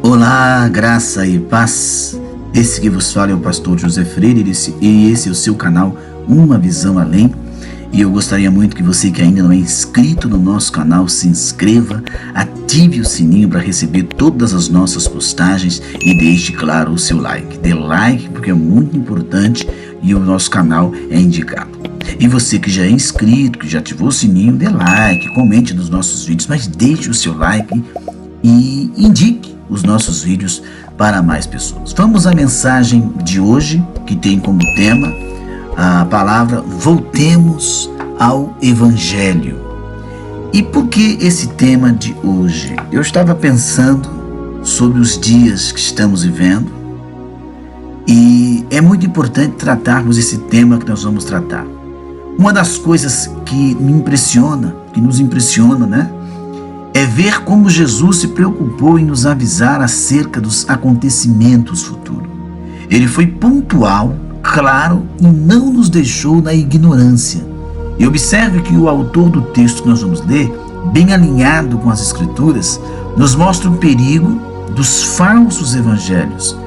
Olá, graça e paz. Esse que vos fala é o pastor José Freire e esse é o seu canal Uma Visão Além. E eu gostaria muito que você que ainda não é inscrito no nosso canal se inscreva, ative o sininho para receber todas as nossas postagens e deixe, claro, o seu like. Dê like porque é muito importante e o nosso canal é indicado. E você que já é inscrito, que já ativou o sininho, dê like, comente nos nossos vídeos, mas deixe o seu like e indique os nossos vídeos para mais pessoas. Vamos à mensagem de hoje, que tem como tema a palavra voltemos ao Evangelho. E por que esse tema de hoje? Eu estava pensando sobre os dias que estamos vivendo e é muito importante tratarmos esse tema que nós vamos tratar. Uma das coisas que nos impressiona, né? É ver como Jesus se preocupou em nos avisar acerca dos acontecimentos futuros. Ele foi pontual, claro, e não nos deixou na ignorância. E observe que o autor do texto que nós vamos ler, bem alinhado com as Escrituras, nos mostra o perigo dos falsos evangelhos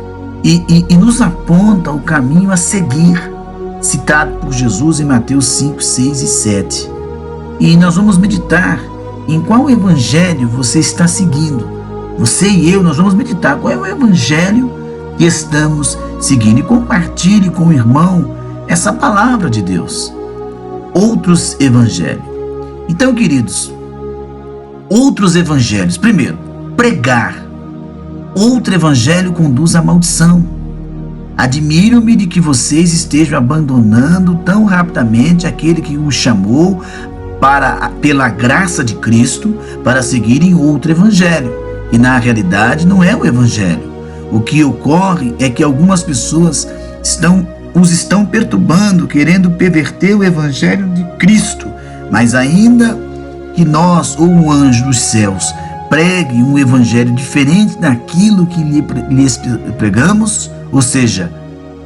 e nos aponta o caminho a seguir, citado por Jesus em Mateus 5, 6 e 7. E nós vamos meditar em qual evangelho você está seguindo. Você e eu, nós vamos meditar qual é o evangelho que estamos seguindo. E compartilhe com o irmão essa palavra de Deus. Outros evangelhos. Então, queridos, outros evangelhos. Primeiro, pregar. Outro evangelho conduz à maldição. Admiro-me de que vocês estejam abandonando tão rapidamente aquele que os chamou pela graça de Cristo, para seguirem outro evangelho, e na realidade não é o evangelho. O que ocorre é que algumas pessoas os estão perturbando, querendo perverter o evangelho de Cristo, mas ainda que nós ou um anjo dos céus pregue um evangelho diferente daquilo que lhes pregamos, ou seja,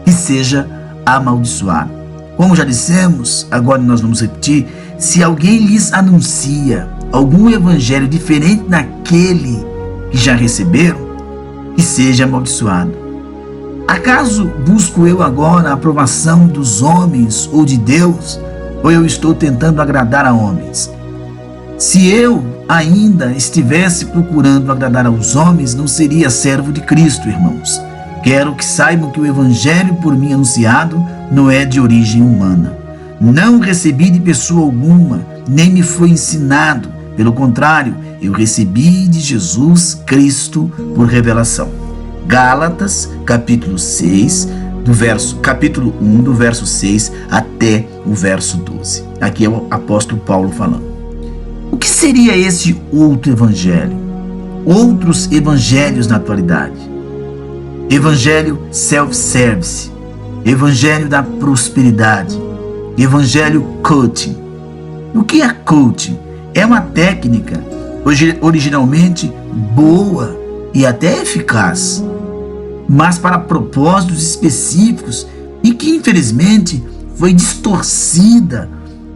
que seja amaldiçoado. Como já dissemos, agora nós vamos repetir: se alguém lhes anuncia algum evangelho diferente daquele que já receberam, que seja amaldiçoado. Acaso busco eu agora a aprovação dos homens ou de Deus, ou eu estou tentando agradar a homens? Se eu ainda estivesse procurando agradar aos homens, não seria servo de Cristo, irmãos. Quero que saibam que o evangelho por mim anunciado não é de origem humana. Não recebi de pessoa alguma, nem me foi ensinado. Pelo contrário, eu recebi de Jesus Cristo por revelação. Gálatas, capítulo 1, do verso 6 até o verso 12. Aqui é o apóstolo Paulo falando. O que seria esse outro evangelho? Outros evangelhos na atualidade. Evangelho self-service, evangelho da prosperidade, evangelho coaching. O que é coaching? É uma técnica originalmente boa e até eficaz, mas para propósitos específicos e que infelizmente foi distorcida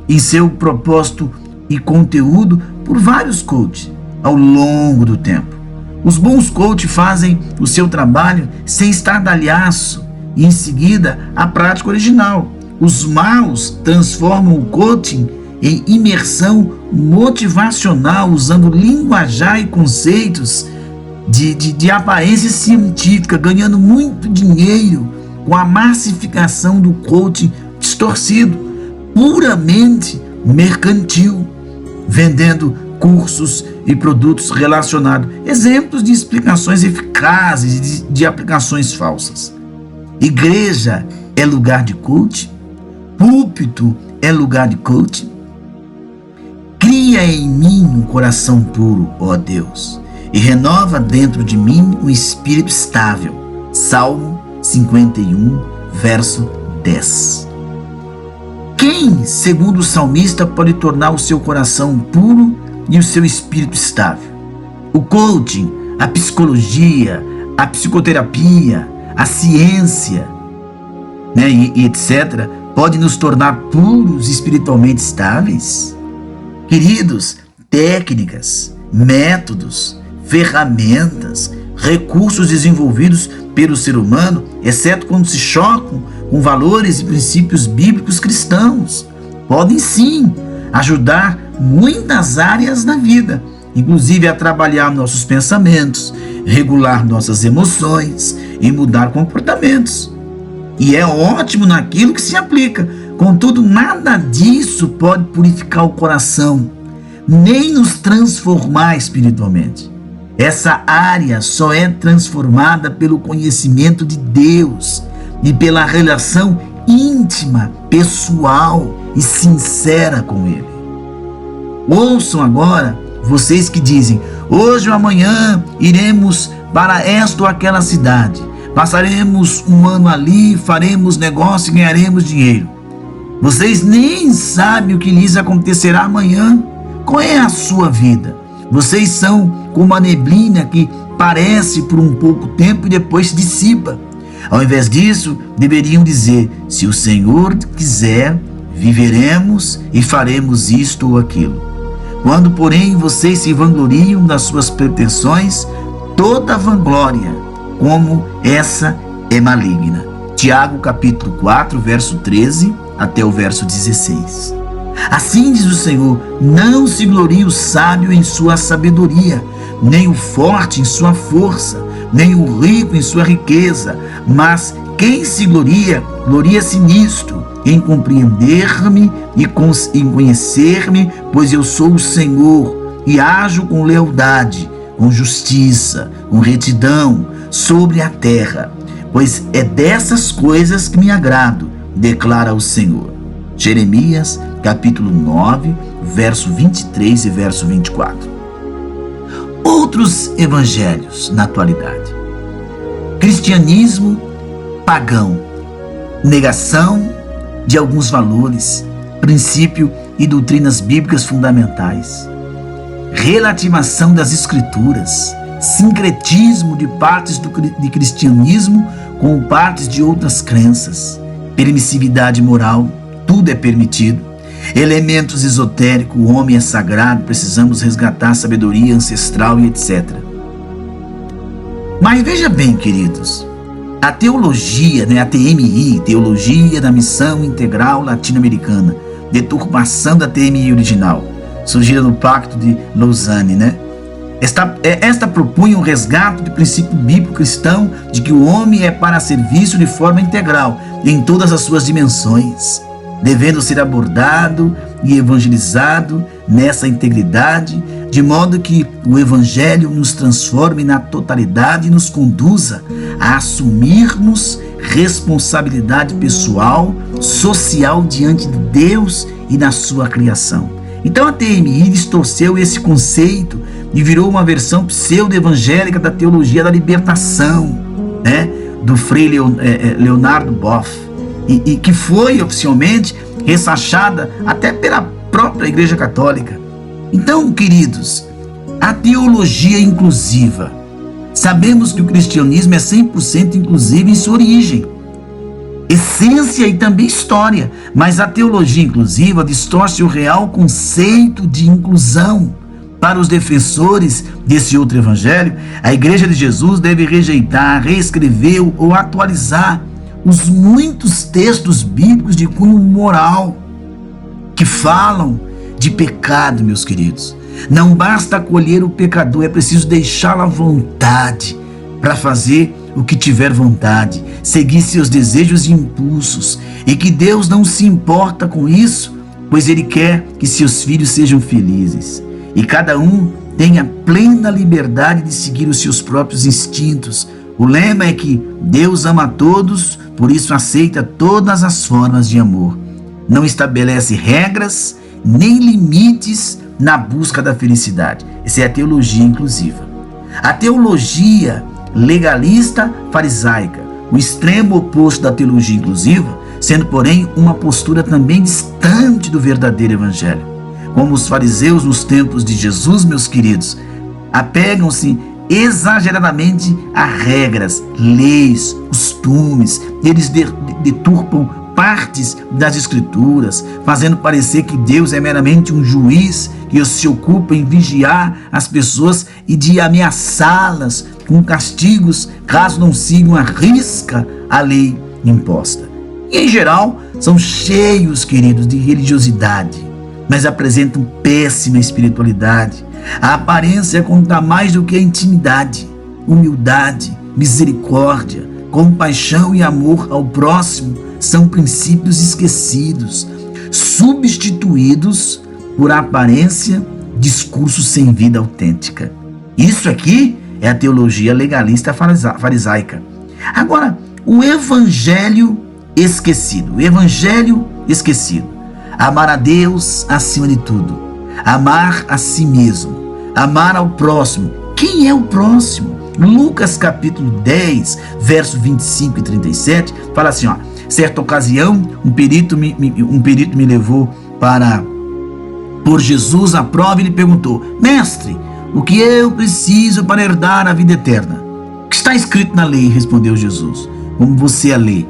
em seu propósito e conteúdo por vários coaches ao longo do tempo. Os bons coaches fazem o seu trabalho sem estardalhaço e em seguida a prática original. Os maus transformam o coaching em imersão motivacional, usando linguajar e conceitos de aparência científica, ganhando muito dinheiro com a massificação do coaching distorcido, puramente mercantil, vendendo cursos e produtos relacionados, exemplos de explicações eficazes de aplicações falsas. Igreja é lugar de coaching? Púlpito é lugar de coaching? Cria em mim um coração puro, ó Deus, e renova dentro de mim um espírito estável. Salmo 51, verso 10. Quem, segundo o salmista, pode tornar o seu coração puro e o seu espírito estável? O coaching, a psicologia, a psicoterapia, a ciência, e etc., pode nos tornar puros e espiritualmente estáveis? Queridos, técnicas, métodos, ferramentas, recursos desenvolvidos pelo ser humano, exceto quando se chocam com valores e princípios bíblicos cristãos, podem sim ajudar muitas áreas da vida, inclusive a trabalhar nossos pensamentos, regular nossas emoções e mudar comportamentos. E é ótimo naquilo que se aplica. Contudo, nada disso pode purificar o coração, nem nos transformar espiritualmente. Essa área só é transformada pelo conhecimento de Deus e pela relação íntima, pessoal e sincera com Ele. Ouçam agora vocês que dizem: hoje ou amanhã iremos para esta ou aquela cidade, passaremos um ano ali, faremos negócio e ganharemos dinheiro. Vocês nem sabem o que lhes acontecerá amanhã. Qual é a sua vida? Vocês são como a neblina que parece por um pouco tempo e depois se dissipa. Ao invés disso, deveriam dizer: se o Senhor quiser, viveremos e faremos isto ou aquilo. Quando, porém, vocês se vangloriam das suas pretensões, toda vanglória como essa é maligna. Tiago capítulo 4, verso 13 até o verso 16. Assim diz o Senhor: não se glorie o sábio em sua sabedoria, nem o forte em sua força, nem o rico em sua riqueza, mas quem se gloria, gloria-se nisto, em compreender-me e em conhecer-me, pois eu sou o Senhor, e ajo com lealdade, com justiça, com retidão sobre a terra, pois é dessas coisas que me agrado, declara o Senhor. Jeremias capítulo 9, verso 23 e verso 24. Outros evangelhos na atualidade: cristianismo pagão, negação de alguns valores, princípio e doutrinas bíblicas fundamentais, relativação das escrituras, sincretismo de partes de cristianismo com partes de outras crenças, permissividade moral, tudo é permitido, elementos esotéricos, o homem é sagrado, precisamos resgatar a sabedoria ancestral e etc. Mas veja bem, queridos, a teologia, a TMI, Teologia da Missão Integral Latino-Americana, deturpação da TMI original, surgida no Pacto de Lausanne, Esta propunha um resgate do princípio bíblico cristão de que o homem é para ser visto de forma integral, em todas as suas dimensões, devendo ser abordado e evangelizado nessa integridade, de modo que o Evangelho nos transforme na totalidade e nos conduza a assumirmos responsabilidade pessoal, social diante de Deus e na sua criação. Então a TMI distorceu esse conceito e virou uma versão pseudo-evangélica da teologia da libertação, do Frei Leonardo Boff, e que foi oficialmente ressachada até pela própria Igreja Católica. Então, queridos, a teologia inclusiva. Sabemos que o cristianismo é 100% inclusivo em sua origem, essência e também história, mas a teologia inclusiva distorce o real conceito de inclusão. Para os defensores desse outro evangelho, a Igreja de Jesus deve rejeitar, reescrever ou atualizar os muitos textos bíblicos de cunho moral que falam de pecado, meus queridos. Não basta acolher o pecador, é preciso deixá-lo à vontade para fazer o que tiver vontade, seguir seus desejos e impulsos, e que Deus não se importa com isso, pois Ele quer que seus filhos sejam felizes, e cada um tenha plena liberdade de seguir os seus próprios instintos. O lema é que Deus ama a todos, por isso aceita todas as formas de amor. Não estabelece regras nem limites na busca da felicidade. Essa é a teologia inclusiva. A teologia legalista farisaica, o extremo oposto da teologia inclusiva, sendo porém uma postura também distante do verdadeiro evangelho. Como os fariseus nos tempos de Jesus, meus queridos, apegam-se exageradamente a regras, leis, costumes. Eles deturpam partes das escrituras, fazendo parecer que Deus é meramente um juiz que se ocupa em vigiar as pessoas e de ameaçá-las com castigos caso não sigam à risca a lei imposta. E em geral são cheios, queridos, de religiosidade, mas apresentam péssima espiritualidade. A aparência conta mais do que a intimidade. Humildade, misericórdia, compaixão e amor ao próximo são princípios esquecidos, substituídos por aparência, discurso sem vida autêntica. Isso aqui é a teologia legalista farisaica. Agora, o evangelho esquecido. O evangelho esquecido. Amar a Deus acima de tudo. Amar a si mesmo. Amar ao próximo. Quem é o próximo? Lucas capítulo 10, versos 25 e 37, fala assim, ó. Certa ocasião, um perito me levou por Jesus à prova e lhe perguntou: Mestre, o que eu preciso para herdar a vida eterna? O que está escrito na lei? Respondeu Jesus. Como você a lê?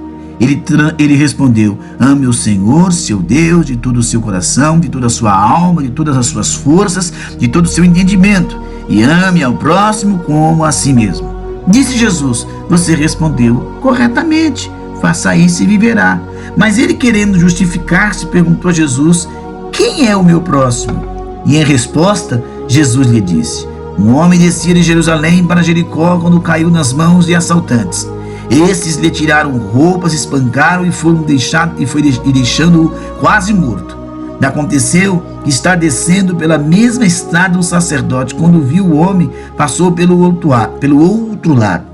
Ele respondeu: ame o Senhor, seu Deus, de todo o seu coração, de toda a sua alma, de todas as suas forças, de todo o seu entendimento, e ame ao próximo como a si mesmo. Disse Jesus: você respondeu corretamente, faça isso e viverá. Mas ele, querendo justificar-se, perguntou a Jesus: quem é o meu próximo? E em resposta, Jesus lhe disse: um homem descia de Jerusalém para Jericó quando caiu nas mãos de assaltantes. Estes lhe tiraram roupas, espancaram e deixando-o quase morto. Aconteceu que está descendo pela mesma estrada um sacerdote, quando viu o homem, passou pelo outro lado.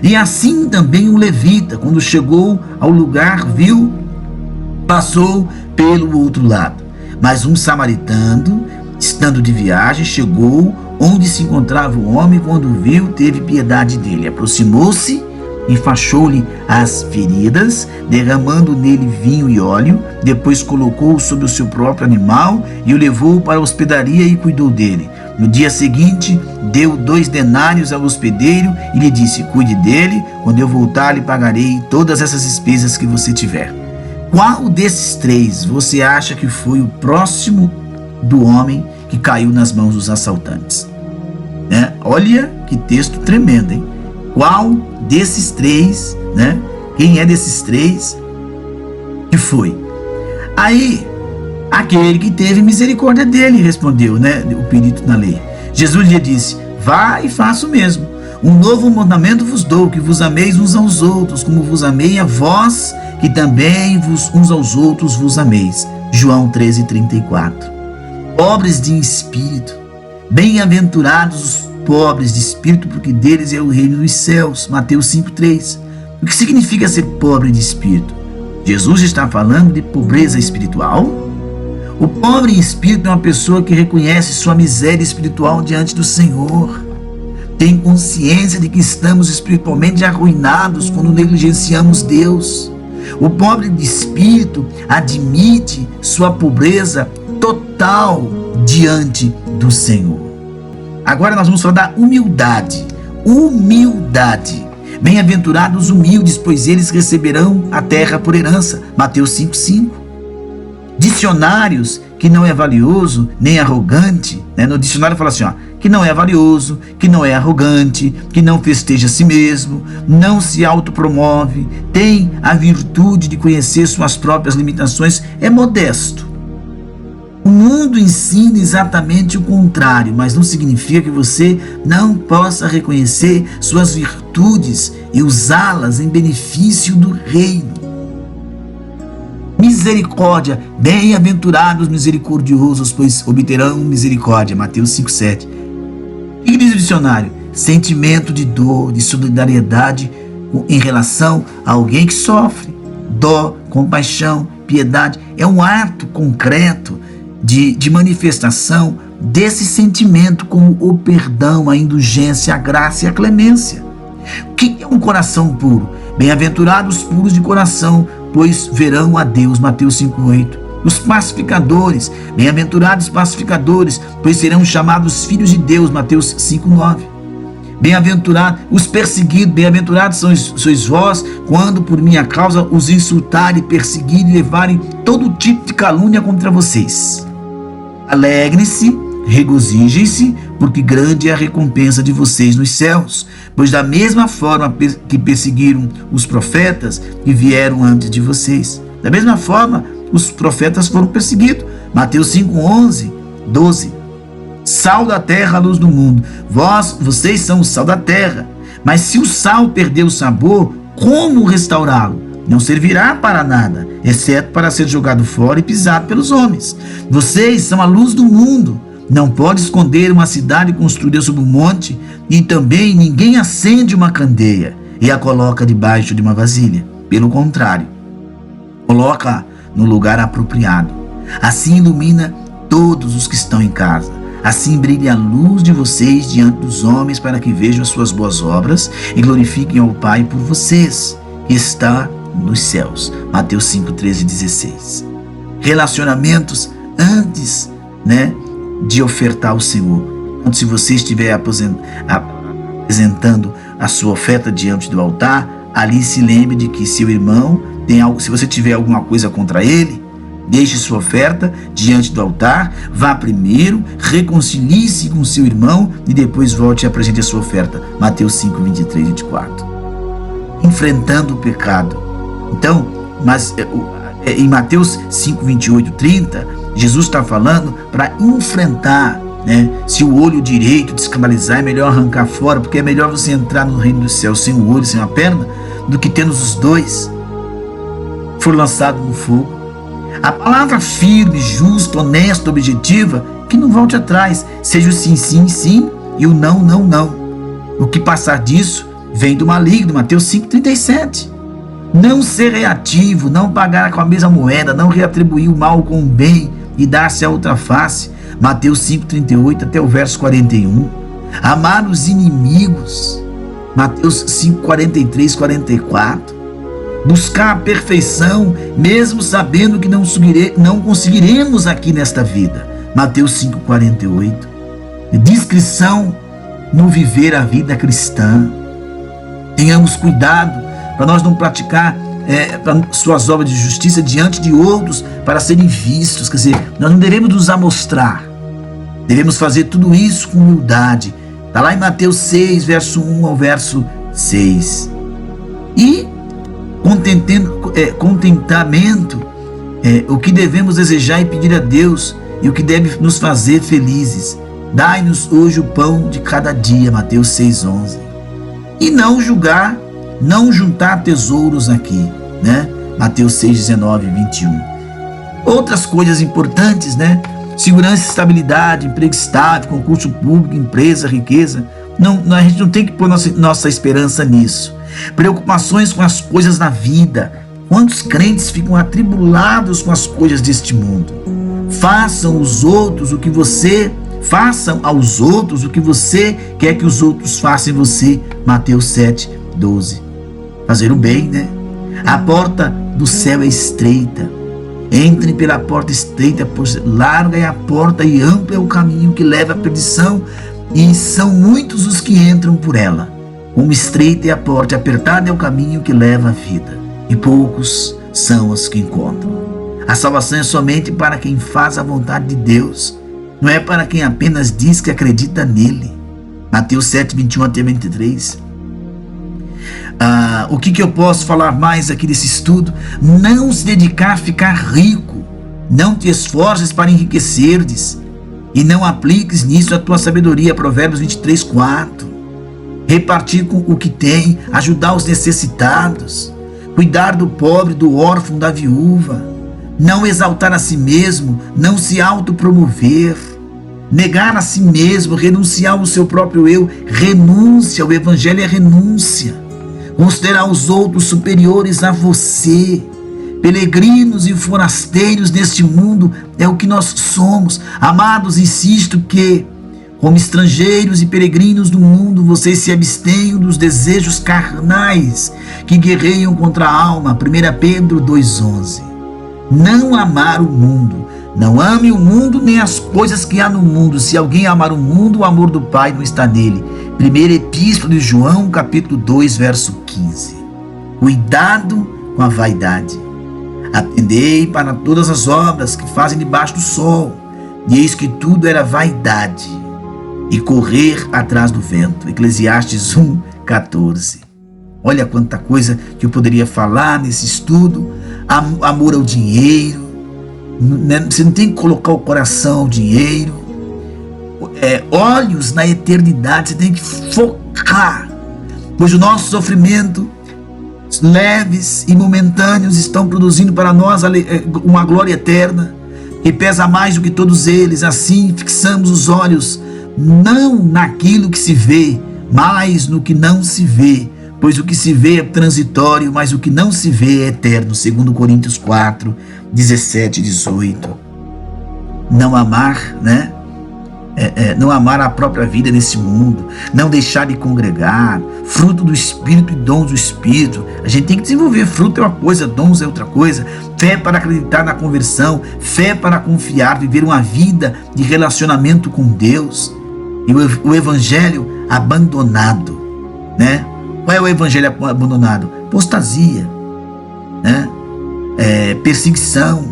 E assim também um levita, quando chegou ao lugar, viu, passou pelo outro lado. Mas um samaritano, estando de viagem, chegou onde se encontrava o homem, quando viu, teve piedade dele. Aproximou-se, enfaixou-lhe as feridas, derramando nele vinho e óleo, depois colocou-o sobre o seu próprio animal e o levou para a hospedaria e cuidou dele. No dia seguinte, deu 2 denários ao hospedeiro e lhe disse: cuide dele, quando eu voltar lhe pagarei todas essas despesas que você tiver. Qual desses 3 você acha que foi o próximo do homem que caiu nas mãos dos assaltantes? Olha que texto tremendo, hein? Qual desses 3, né? Quem é desses 3 que foi? Aí, aquele que teve misericórdia dele, respondeu, né? O perito na lei. Jesus lhe disse: vá e faça o mesmo. Um novo mandamento vos dou, que vos ameis uns aos outros, como vos amei a vós, que também uns aos outros vos ameis. João 13:34. Pobres de espírito, bem-aventurados os pobres de espírito, porque deles é o reino dos céus. Mateus 5:3. O que significa ser pobre de espírito? Jesus está falando de pobreza espiritual? O pobre em espírito é uma pessoa que reconhece sua miséria espiritual diante do Senhor. Tem consciência de que estamos espiritualmente arruinados quando negligenciamos Deus. O pobre de espírito admite sua pobreza total diante do Senhor. Agora nós vamos falar da humildade. Humildade. Bem-aventurados os humildes, pois eles receberão a terra por herança. Mateus 5:5. Dicionários que não é valioso nem arrogante, né? No dicionário fala assim, que não é valioso, que não é arrogante, que não festeja a si mesmo, não se autopromove, tem a virtude de conhecer suas próprias limitações, é modesto. O mundo ensina exatamente o contrário, mas não significa que você não possa reconhecer suas virtudes e usá-las em benefício do reino. Misericórdia, bem-aventurados misericordiosos, pois obterão misericórdia. Mateus 5:7. O que diz o dicionário? Sentimento de dor, de solidariedade em relação a alguém que sofre. Dó, compaixão, piedade é um ato concreto de manifestação desse sentimento, como o perdão, a indulgência, a graça e a clemência. O que é um coração puro? Bem-aventurados puros de coração, pois verão a Deus. Mateus 5:8. Os pacificadores, bem-aventurados pacificadores, pois serão chamados filhos de Deus. Mateus 5:9. Bem-aventurados os perseguidos, bem-aventurados sois vós, quando por minha causa os insultarem, perseguirem e levarem todo tipo de calúnia contra vocês. Alegrem-se Regozijem-se, porque grande é a recompensa de vocês nos céus, pois da mesma forma que perseguiram os profetas que vieram antes de vocês, da mesma forma os profetas foram perseguidos. Mateus 5, 11, 12. Sal da terra, luz do mundo. Vocês são o sal da terra. Mas se o sal perder o sabor, como restaurá-lo? Não servirá para nada, exceto para ser jogado fora e pisado pelos homens. Vocês são a luz do mundo. Não pode esconder uma cidade construída sobre um monte, e também ninguém acende uma candeia e a coloca debaixo de uma vasilha. Pelo contrário, coloca no lugar apropriado. Assim ilumina todos os que estão em casa. Assim brilhe a luz de vocês diante dos homens, para que vejam as suas boas obras e glorifiquem ao Pai por vocês, que está nos céus. Mateus 5, 13 e 16. Relacionamentos antes, de ofertar ao Senhor. Então, se você estiver apresentando a sua oferta diante do altar, ali se lembre de que seu irmão tem algo, se você tiver alguma coisa contra ele, deixe sua oferta diante do altar, vá primeiro, reconcilie-se com seu irmão e depois volte e apresente a sua oferta. Mateus 5, 23 e 24. Enfrentando o pecado. Então, em Mateus 5, 28 e 30, Jesus está falando para enfrentar, se o olho direito te escandalizar, é melhor arrancar fora, porque é melhor você entrar no reino dos céus sem o olho, sem a perna, do que tendo os dois, for lançado no fogo. A palavra firme, justa, honesta, objetiva, que não volte atrás, seja o sim, sim, sim e o não, não, não. O que passar disso vem do maligno. Mateus 5, 37. Não ser reativo, não pagar com a mesma moeda, não reatribuir o mal com o bem e dar-se a outra face. Mateus 5, 38 até o verso 41. Amar os inimigos. Mateus 5, 43, 44. Buscar a perfeição, mesmo sabendo que não conseguiremos aqui nesta vida. Mateus 5, 48. Discrição no viver a vida cristã. Tenhamos cuidado para nós não praticar suas obras de justiça diante de outros para serem vistos. Quer dizer, nós não devemos nos amostrar. Devemos fazer tudo isso com humildade. Está lá em Mateus 6, verso 1 ao verso 6. E contentamento, o que devemos desejar e pedir a Deus, e o que deve nos fazer felizes. Dai-nos hoje o pão de cada dia. Mateus 6, 11. E não juntar tesouros aqui, Mateus 6, 19 e 21. Outras coisas importantes, segurança e estabilidade, emprego estável, concurso público, empresa, riqueza. A gente não tem que pôr nossa esperança nisso. Preocupações com as coisas da vida. Quantos crentes ficam atribulados com as coisas deste mundo? Façam aos outros o que você quer que os outros façam em você. Mateus 7, 12. Fazer o bem, A porta do céu é estreita. Entrem pela porta estreita, pois larga é a porta e amplo é o caminho que leva à perdição, e são muitos os que entram por ela. Como estreita é a porta, apertado é o caminho que leva à vida, e poucos são os que encontram. A salvação é somente para quem faz a vontade de Deus, não é para quem apenas diz que acredita nele. Mateus 7, 21 até 23. O que eu posso falar mais aqui desse estudo? Não se dedicar a ficar rico. Não te esforces para enriquecer-te, e não apliques nisso a tua sabedoria. Provérbios 23, 4. Repartir com o que tem, ajudar os necessitados, cuidar do pobre, do órfão, da viúva. Não exaltar a si mesmo, não se autopromover. Negar a si mesmo, renunciar ao seu próprio eu. Renúncia, o evangelho é renúncia. Considerar os outros superiores a você. Peregrinos e forasteiros neste mundo é o que nós somos. Amados, insisto que, como estrangeiros e peregrinos do mundo, vocês se abstenham dos desejos carnais que guerreiam contra a alma. 1 Pedro 2,11. Não amar o mundo. Não ame o mundo nem as coisas que há no mundo. Se alguém amar o mundo, o amor do Pai não está nele. 1 Epístola de João, capítulo 2, verso 15. Cuidado com a vaidade. Atendei para todas as obras que fazem debaixo do sol. e eis que tudo era vaidade e correr atrás do vento. Eclesiastes 1:14. Olha quanta coisa que eu poderia falar nesse estudo. Amor ao dinheiro, né? Você não tem que colocar o coração ao dinheiro. Olhos na eternidade, você tem que focar, pois o nosso sofrimento leves e momentâneos estão produzindo para nós uma glória eterna que pesa mais do que todos eles. Assim fixamos os olhos não naquilo que se vê, mas no que não se vê, pois o que se vê é transitório, mas o que não se vê é eterno. 2 Coríntios 4:17 e 18. Não amar, né? Não amar a própria vida nesse mundo, não deixar de congregar, fruto do Espírito e dons do Espírito. A gente tem que desenvolver. Fruto é uma coisa, dons é outra coisa. Fé para acreditar na conversão, fé para confiar, viver uma vida de relacionamento com Deus. E o evangelho abandonado, né? Qual é o evangelho abandonado? Apostasia, né? Perseguição.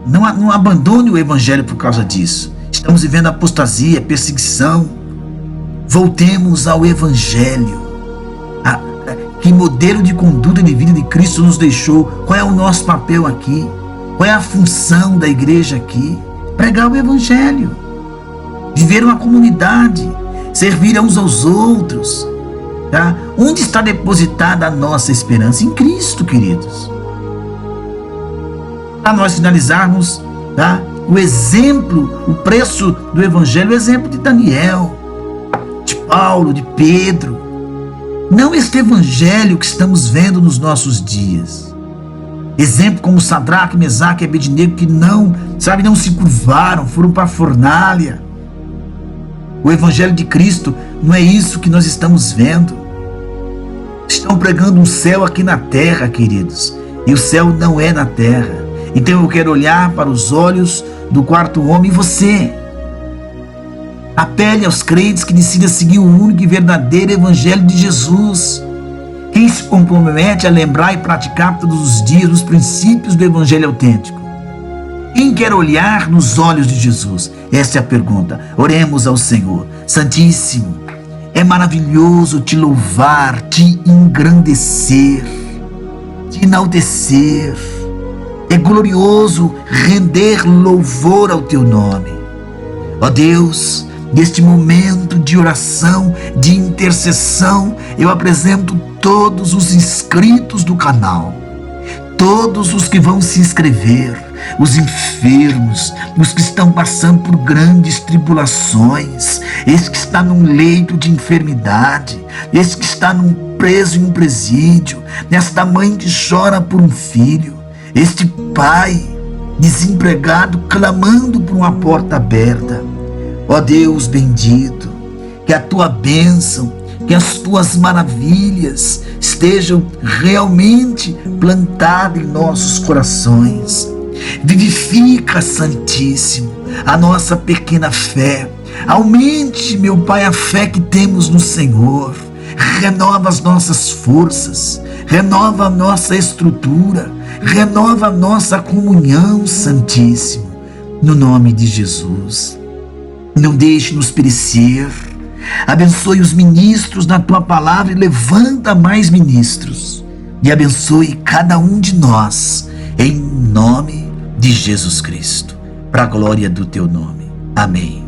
Não abandone o evangelho por causa disso. Estamos vivendo apostasia, perseguição. Voltemos ao evangelho. Que modelo de conduta de vida de Cristo nos deixou? Qual é o nosso papel aqui? Qual é a função da igreja aqui? Pregar o evangelho, viver uma comunidade, servir uns aos outros, tá? Onde está depositada a nossa esperança? Em Cristo, queridos. Para nós finalizarmos, tá? O exemplo, o preço do evangelho, o exemplo de Daniel, de Paulo, de Pedro. Não este evangelho que estamos vendo nos nossos dias. Exemplo como Sadraque, Mesaque e Abednego, que não se curvaram, foram para a fornalha. O evangelho de Cristo não é isso que nós estamos vendo. Estão pregando um céu aqui na terra, queridos, e o céu não é na terra. Então eu quero olhar para os olhos do quarto homem, você. Apele aos crentes que decidam seguir o único e verdadeiro evangelho de Jesus. Quem se compromete a lembrar e praticar todos os dias os princípios do evangelho autêntico? Quem quer olhar nos olhos de Jesus? Essa é a pergunta. Oremos ao Senhor. Santíssimo, é maravilhoso te louvar, te engrandecer, te enaltecer. É glorioso render louvor ao teu nome. Ó Deus, neste momento de oração, de intercessão, eu apresento todos os inscritos do canal, todos os que vão se inscrever, os enfermos, os que estão passando por grandes tribulações, esse que está num leito de enfermidade, esse que está preso em um presídio, esta mãe que chora por um filho, este pai desempregado clamando por uma porta aberta. Ó Deus bendito, que a tua bênção, que as tuas maravilhas estejam realmente plantadas em nossos corações. Vivifica, Santíssimo, a nossa pequena fé. Aumente, meu Pai, a fé que temos no Senhor. Renova as nossas forças, renova a nossa estrutura, renova a nossa comunhão, Santíssimo, no nome de Jesus. Não deixe-nos perecer. Abençoe os ministros da tua palavra e levanta mais ministros. E abençoe cada um de nós, em nome de Jesus Cristo, para a glória do teu nome. Amém.